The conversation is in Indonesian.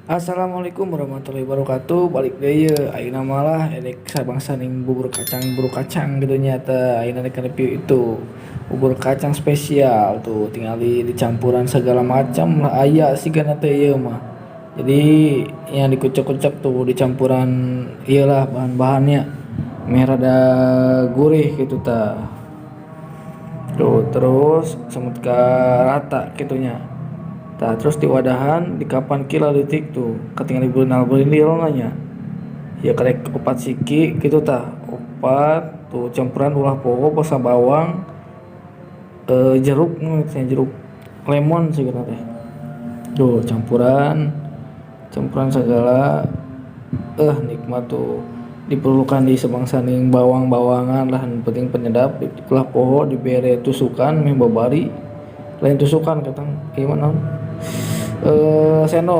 Assalamualaikum warahmatullahi wabarakatuh. Balik deh ya. Ayeuna malah edek sabangsa ning bubur kacang gitu nya teh. Ayeuna rek review itu bubur kacang spesial tuh, tinggal dicampuran segala macam lah aya sigana teh ieu mah. Jadi yang dikucek-kucek tuh dicampuran iyalah bahan-bahannya merah rada gurih gitu tah. Tuh terus semut ka rata gitunya. Tah terus di wadahan di kapan kila detik tuh ketinggalan berenal nanya ya karek opat siki gitu tah opat tuh campuran ulah poho basa bawang jeruk jeruk lemon sih gitu teh tuh campuran campuran segala nikmat tuh diperlukan di sebangsaning bawang-bawangan lah yang penting penyedap ulah poho dibere tusukan meh babari lain tusukan katang gimana sendok